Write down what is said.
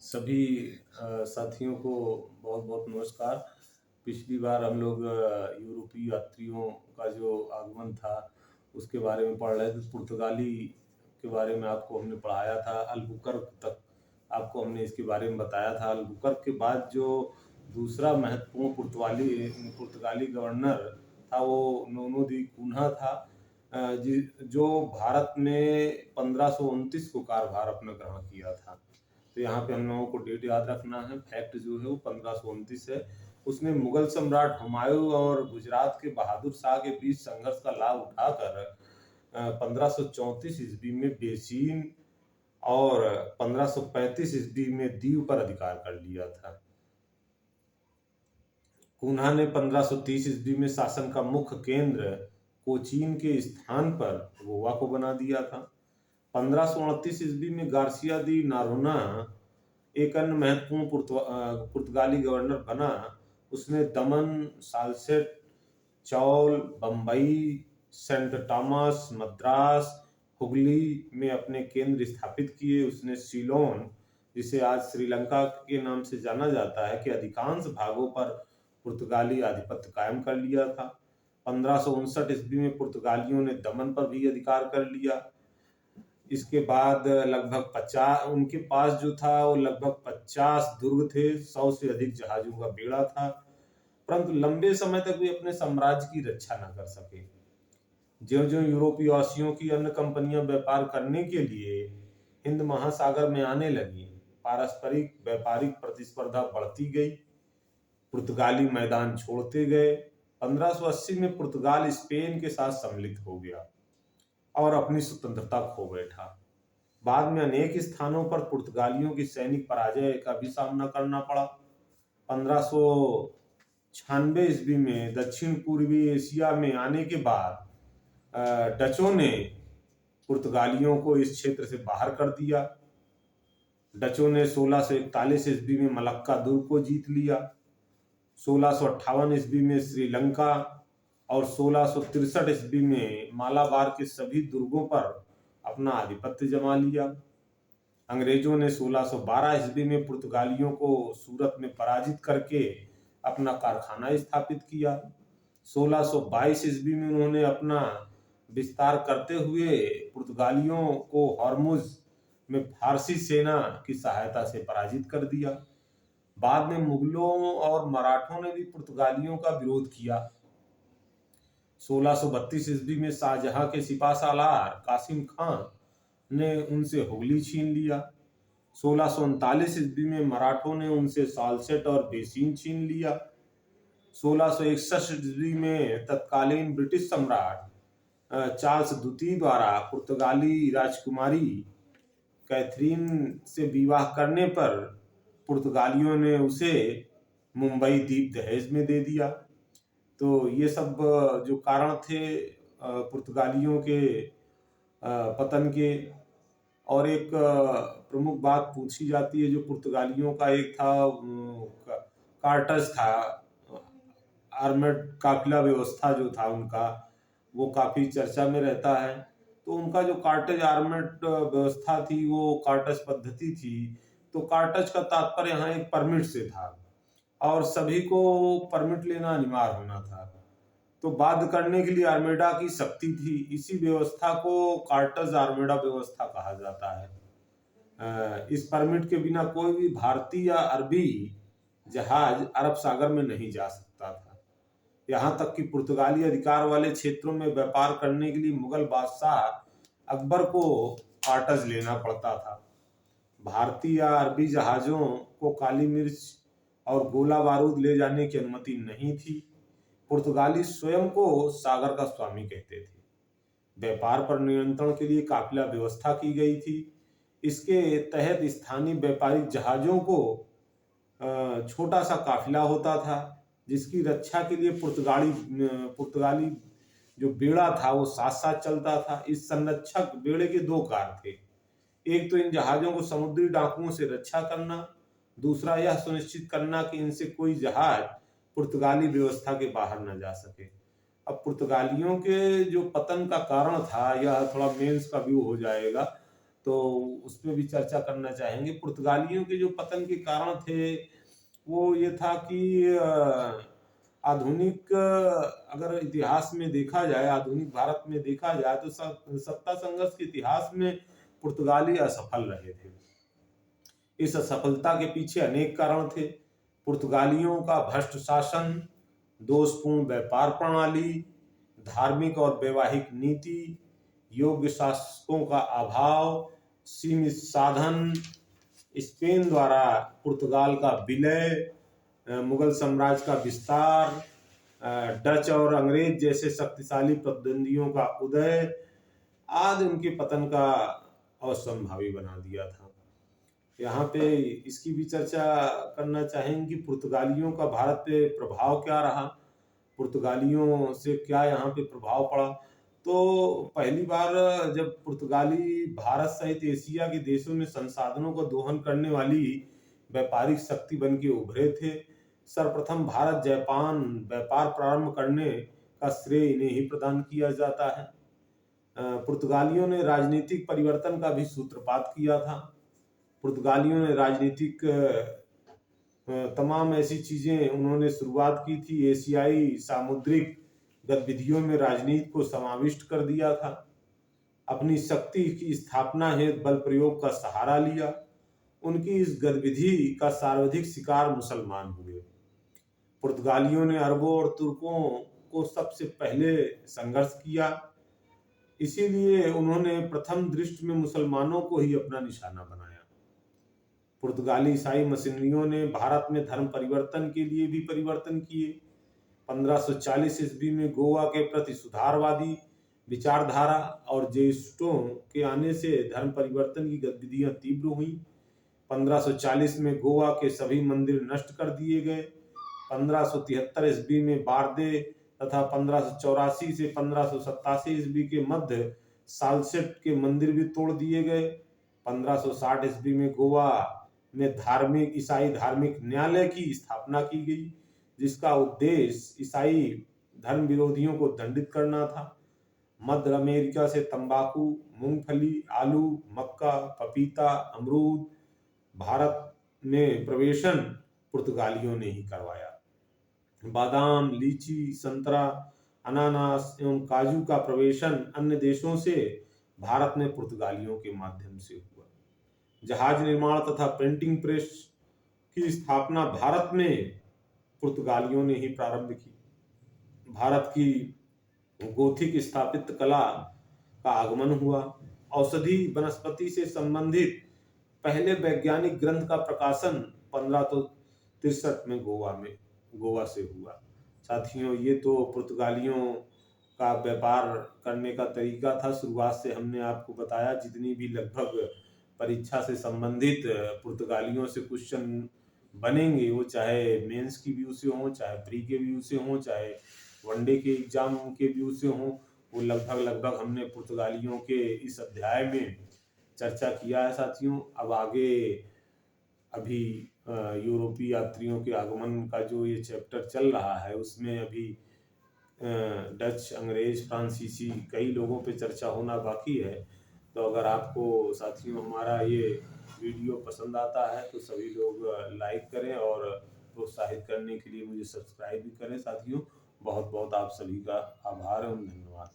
सभी साथियों को बहुत बहुत नमस्कार। पिछली बार हम लोग यूरोपीय यात्रियों का जो आगमन था उसके बारे में पढ़ रहे थे। पुर्तगाली के बारे में आपको हमने पढ़ाया था, अल्बुकर्क तक आपको हमने इसके बारे में बताया था। अल्बुकर्क के बाद जो दूसरा महत्वपूर्ण पुर्तगाली गवर्नर था वो नोनो दी कून्हा था, जो भारत में 1529 को कार्यभार अपना ग्रहण किया था। तो यहाँ पे हम लोगों को डेट याद रखना है। फैक्ट जो है वो 1529 है। उसने मुगल सम्राट हुमायूं और गुजरात के बहादुर शाह के बीच संघर्ष का लाभ उठाकर 1534 ईस्वी में बेसीन और 1535 ईस्वी में दीव पर अधिकार कर लिया था। कुन्हा ने 1530 ईस्वी में शासन का मुख्य केंद्र कोचीन के स्थान पर गोवा को बना दिया था। 1538 ईस्वी में गार्सिया दी नारोना एक अन्य महत्वपूर्ण पुर्तगाली गवर्नर बना। उसने दमन, साल्सेट, चौल, बम्बई, सेंट टॉमस, मद्रास, हुगली में अपने केंद्र स्थापित किए। उसने सीलोन, जिसे आज श्रीलंका के नाम से जाना जाता है, के अधिकांश भागों पर पुर्तगाली आधिपत्य कायम कर लिया था। 1559 ईस्वी में पुर्तगालियों ने दमन पर भी अधिकार कर लिया। इसके बाद लगभग 50 उनके पास जो था वो लगभग 50 दुर्ग थे, 100 से अधिक जहाजों का बेड़ा था, परंतु लंबे समय तक वे अपने साम्राज्य की रक्षा न कर सके। ज्यों-ज्यों यूरोपीय वासियों की अन्य कंपनियां व्यापार करने के लिए हिंद महासागर में आने लगी, पारस्परिक व्यापारिक प्रतिस्पर्धा बढ़ती गई, पुर्तगाली मैदान छोड़ते गए। 1580 में पुर्तगाल स्पेन के साथ सम्मिलित हो गया और अपनी स्वतंत्रता खो बैठा। बाद में अनेक स्थानों पर पुर्तगालियों की सैनिक पराजय का भी सामना करना पड़ा। 1596 ईस्वी में दक्षिण पूर्वी एशिया में आने के बाद डचों ने पुर्तगालियों को इस क्षेत्र से बाहर कर दिया। डचों ने 1641 ईस्वी में मलक्का दुर्ग को जीत लिया। 1658 ईस्वी में श्रीलंका और 1663 ईस्वी में मालाबार के सभी दुर्गों पर अपना आधिपत्य जमा लिया। अंग्रेजों ने 1612 ईस्वी में पुर्तगालियों को सूरत में पराजित करके अपना कारखाना स्थापित किया। 1622 ईस्वी में उन्होंने अपना विस्तार करते हुए पुर्तगालियों को हॉर्मुज में फारसी सेना की सहायता से पराजित कर दिया। बाद में मुगलों और मराठों ने भी पुर्तगालियों का विरोध किया। 1632 ईस्वी में शाहजहां के सिपाहसालार कासिम खां ने उनसे हुगली छीन लिया। 1639 ईस्वी में मराठों ने उनसे साल्सेट और बेसीन छीन लिया। 1661 ईस्वी में तत्कालीन ब्रिटिश सम्राट चार्ल्स द्वितीय द्वारा पुर्तगाली राजकुमारी कैथरीन से विवाह करने पर पुर्तगालियों ने उसे मुंबई द्वीप दहेज में दे दिया। तो ये सब जो कारण थे पुर्तगालियों के पतन के। और एक प्रमुख बात पूछी जाती है जो पुर्तगालियों का एक था, कार्टस था, आर्मड काफिला व्यवस्था जो था उनका, वो काफी चर्चा में रहता है। तो उनका जो कार्टेज आर्मड व्यवस्था थी वो कार्टस पद्धति थी। तो कार्टज का तात्पर्य यहाँ एक परमिट से था और सभी को परमिट लेना अनिवार्य होना था। तो बाध्य करने के लिए आर्मेडा की शक्ति थी। इसी व्यवस्था को कार्टज आर्मेडा व्यवस्था कहा जाता है। इस परमिट के बिना कोई भी भारतीय या अरबी जहाज अरब सागर में नहीं जा सकता था। यहाँ तक कि पुर्तगाली अधिकार वाले क्षेत्रों में व्यापार करने के लिए मुगल बादशाह अकबर को कार्टज लेना पड़ता था। भारतीय या अरबी जहाजों को काली मिर्च और गोला बारूद ले जाने की अनुमति नहीं थी। पुर्तगाली स्वयं को सागर का स्वामी कहते थे। व्यापार पर नियंत्रण के लिए काफिला व्यवस्था की गई थी। इसके तहत स्थानीय व्यापारिक जहाजों को छोटा सा काफिला होता था जिसकी रक्षा के लिए पुर्तगाली जो बेड़ा था वो साथ साथ चलता था। इस संरक्षक बेड़े के दो कार्य थे। एक तो इन जहाजों को समुद्री डाकुओं से रक्षा करना, दूसरा यह सुनिश्चित करना कि इनसे कोई जहाज पुर्तगाली व्यवस्था के बाहर न जा सके। अब पुर्तगालियों के जो पतन का कारण था, यह थोड़ा मेंस का व्यू हो जाएगा। तो उस पे भी चर्चा करना चाहेंगे। पुर्तगालियों के जो पतन के कारण थे वो ये था कि आधुनिक अगर इतिहास में देखा जाए, आधुनिक भारत में देखा जाए तो सत्ता संघर्ष के इतिहास में पुर्तगाली असफल रहे थे। इस असफलता के पीछे अनेक कारण थे। पुर्तगालियों का भ्रष्ट शासन, दोषपूर्ण व्यापार प्रणाली, धार्मिक और वैवाहिक नीति, योग्य शासकों का अभाव, सीमित साधन, स्पेन द्वारा पुर्तगाल का विलय, मुगल साम्राज्य का विस्तार, डच और अंग्रेज जैसे शक्तिशाली प्रतिद्वंदियों का उदय आदि उनके पतन का असंभावी बना दिया था। यहाँ पे इसकी भी चर्चा करना चाहेंगे कि पुर्तगालियों का भारत पे प्रभाव क्या रहा, पुर्तगालियों से क्या यहाँ पे प्रभाव पड़ा। तो पहली बार जब पुर्तगाली भारत सहित एशिया के देशों में संसाधनों को दोहन करने वाली व्यापारिक शक्ति बन के उभरे थे। सर्वप्रथम भारत जापान व्यापार प्रारंभ करने का श्रेय इन्हें ही प्रदान किया जाता है। पुर्तगालियों ने राजनीतिक परिवर्तन का भी सूत्रपात किया था। पुर्तगालियों ने राजनीतिक तमाम ऐसी चीजें उन्होंने शुरुआत की थी। एशियाई सामुद्रिक गतिविधियों में राजनीति को समाविष्ट कर दिया था। अपनी शक्ति की स्थापना हेतु बल प्रयोग का सहारा लिया। उनकी इस गतिविधि का सर्वाधिक शिकार मुसलमान हुए। पुर्तगालियों ने अरबों और तुर्कों को सबसे पहले संघर्ष किया, इसीलिए उन्होंने प्रथम दृष्टि में मुसलमानों को ही अपना निशाना बनाया। पुर्तगाली ईसाई मिशनरियों ने भारत में धर्म परिवर्तन के लिए भी परिवर्तन किए। 1540 ईस्वी में गोवा के प्रति सुधारवादी विचारधारा और जेसुइटों के आने से धर्म परिवर्तन की गतिविधियां तीव्र हुई। 1540 में गोवा के सभी मंदिर नष्ट कर दिए गए। 1573 ईस्वी में बारदे तथा 1584 से 1587 ईस्वी के मध्य सालसेट के मंदिर भी तोड़ दिए गए। 1560 ईस्वी में गोवा में ईसाई धार्मिक न्यायालय की स्थापना की गई, जिसका उद्देश्य ईसाई धर्म विरोधियों को दंडित करना था। मध्य अमेरिका से तंबाकू, मूंगफली, आलू, मक्का, पपीता, अमरूद भारत में प्रवेशन पुर्तगालियों ने ही करवाया। बादाम, लीची, संतरा, अनानास एवं काजू का प्रवेशन अन्य देशों से भारत में पुर्तगालियों के माध्यम से हुआ। जहाज निर्माण तथा प्रिंटिंग प्रेस की स्थापना भारत में पुर्तगालियों ने ही प्रारंभ की। भारत की गोथिक स्थापित कला का आगमन हुआ। औषधि वनस्पति से संबंधित पहले वैज्ञानिक ग्रंथ का प्रकाशन 1563 में गोवा से हुआ। साथियों, ये तो पुर्तगालियों का व्यापार करने का तरीका था। शुरुआत से हमने आपको बताया, जितनी भी लगभग परीक्षा से संबंधित पुर्तगालियों से क्वेश्चन बनेंगे, वो चाहे मेंस की व्यू से हों, चाहे प्री के व्यू से हों, चाहे वनडे के एग्जाम के व्यू से हों, वो लगभग हमने पुर्तगालियों के इस अध्याय में चर्चा किया है। साथियों, अब आगे अभी यूरोपीय यात्रियों के आगमन का जो ये चैप्टर चल रहा है, उसमें अभी डच, अंग्रेज, फ्रांसीसी कई लोगों पे चर्चा होना बाकी है। तो अगर आपको साथियों हमारा ये वीडियो पसंद आता है तो सभी लोग लाइक करें और प्रोत्साहित करने के लिए मुझे सब्सक्राइब भी करें। साथियों, बहुत बहुत आप सभी का आभार एवं धन्यवाद।